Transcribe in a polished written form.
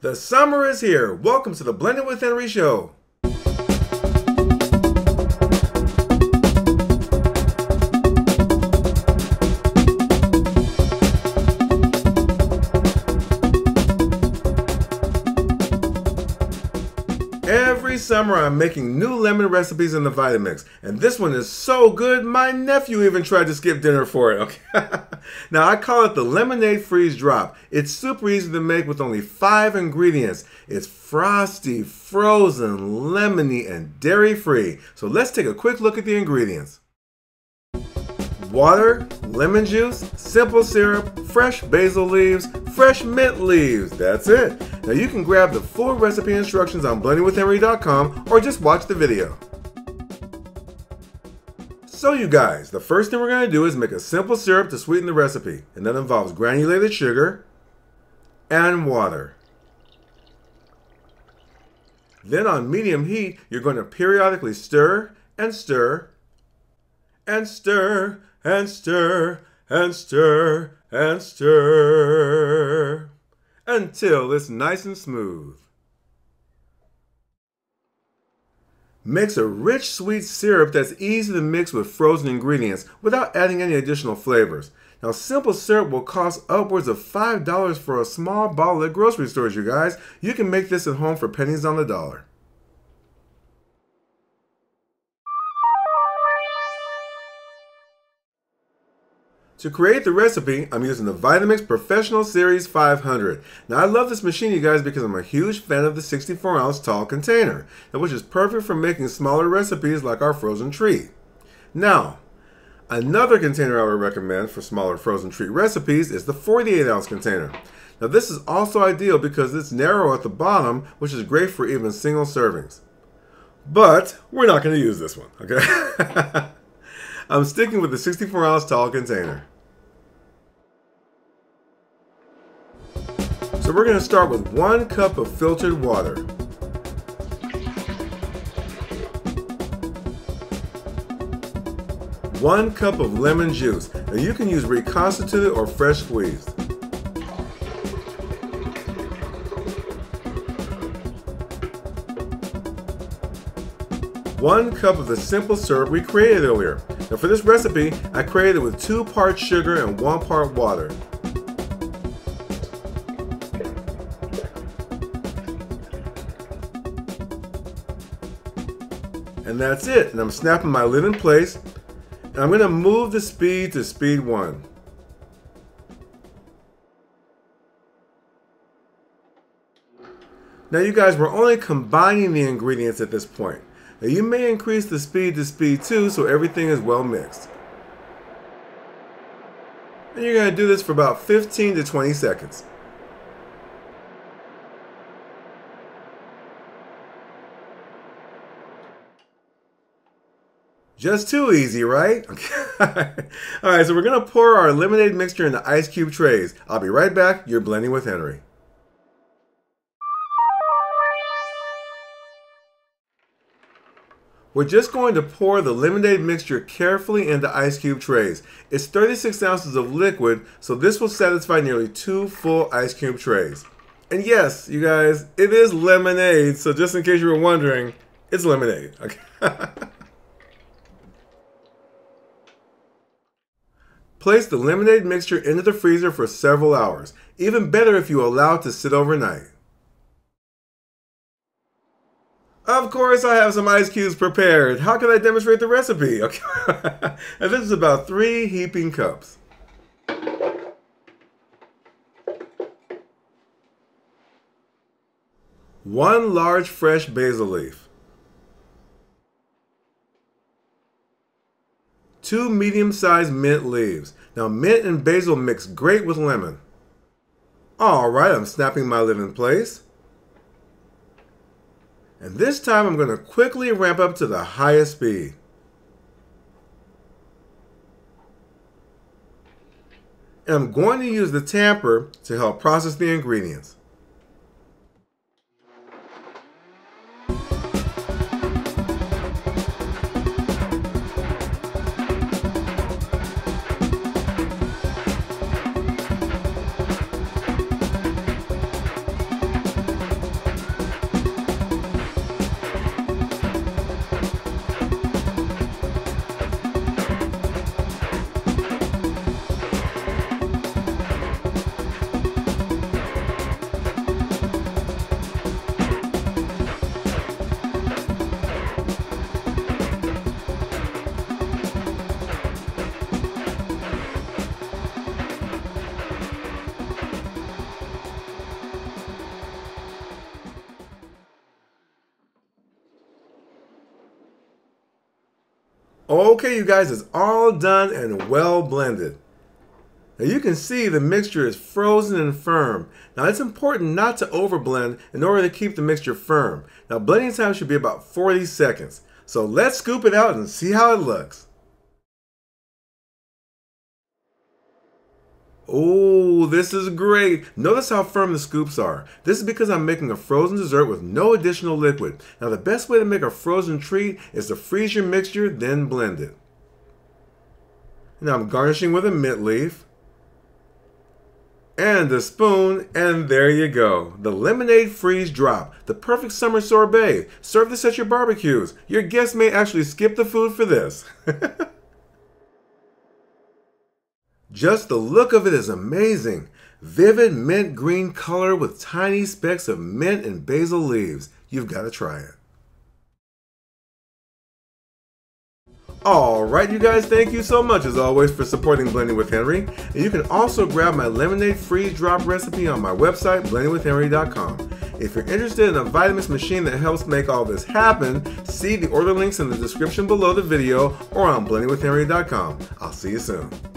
The summer is here. Welcome to the Blended with Henry show. Every summer I'm making new lemon recipes in the Vitamix, and this one is so good my nephew even tried to skip dinner for it. Okay. Now I call it the Lemonade Freeze Drop. It's super easy to make with only 5 ingredients. It's frosty, frozen, lemony, and dairy-free. So let's take a quick look at the ingredients. Water, lemon juice, simple syrup, fresh basil leaves, fresh mint leaves. That's it. Now you can grab the full recipe instructions on blendingwithhenry.com or just watch the video. So you guys, the first thing we're going to do is make a simple syrup to sweeten the recipe, and that involves granulated sugar and water. Then on medium heat, you're going to periodically stir and stir and stir and stir and stir and stir until it's nice and smooth. Mix a rich sweet syrup that's easy to mix with frozen ingredients without adding any additional flavors. Now simple syrup will cost upwards of $5 for a small bottle at grocery stores, you guys. You can make this at home for pennies on the dollar. To create the recipe, I'm using the Vitamix Professional Series 500. Now I love this machine, you guys, because I'm a huge fan of the 64-ounce tall container, which is perfect for making smaller recipes like our frozen treat. Now, another container I would recommend for smaller frozen treat recipes is the 48-ounce container. Now this is also ideal because it's narrow at the bottom, which is great for even single servings. But we're not going to use this one, okay? I'm sticking with the 64-ounce tall container. So we're going to start with 1 cup of filtered water. 1 cup of lemon juice. Now you can use reconstituted or fresh squeezed. 1 cup of the simple syrup we created earlier. Now for this recipe, I created it with 2 parts sugar and 1 part water. And that's it. And I'm snapping my lid in place. And I'm going to move the speed to speed 1. Now you guys, we're only combining the ingredients at this point. Now you may increase the speed to speed 2 so everything is well mixed. And you're going to do this for about 15 to 20 seconds. Just too easy, right? Alright, so we're going to pour our lemonade mixture into ice cube trays. I'll be right back. You're blending with Henry. We're just going to pour the lemonade mixture carefully into ice cube trays. It's 36 ounces of liquid, so this will satisfy nearly 2 full ice cube trays. And yes, you guys, it is lemonade, so just in case you were wondering, it's lemonade. Okay. Place the lemonade mixture into the freezer for several hours. Even better if you allow it to sit overnight. Of course, I have some ice cubes prepared. How can I demonstrate the recipe? Okay. And this is about 3 heaping cups. 1 large fresh basil leaf. 2 medium-sized mint leaves. Now, mint and basil mix great with lemon. Alright, I'm snapping my lid in place. And this time I'm going to quickly ramp up to the highest speed. And I'm going to use the tamper to help process the ingredients. Okay, you guys, it's all done and well blended. Now you can see the mixture is frozen and firm. Now it's important not to overblend in order to keep the mixture firm. Now blending time should be about 40 seconds. So let's scoop it out and see how it looks. Oh, this is great. Notice how firm the scoops are. This is because I'm making a frozen dessert with no additional liquid. Now the best way to make a frozen treat is to freeze your mixture, then blend it. Now I'm garnishing with a mint leaf and a spoon, and there you go. The lemonade freeze drop, the perfect summer sorbet. Serve this at your barbecues. Your guests may actually skip the food for this. Just the look of it is amazing. Vivid mint green color with tiny specks of mint and basil leaves. You've got to try it. Alright you guys, thank you so much as always for supporting Blending with Henry. And you can also grab my lemonade freeze drop recipe on my website, blendingwithhenry.com. If you're interested in a Vitamix machine that helps make all this happen, see the order links in the description below the video or on blendingwithhenry.com. I'll see you soon.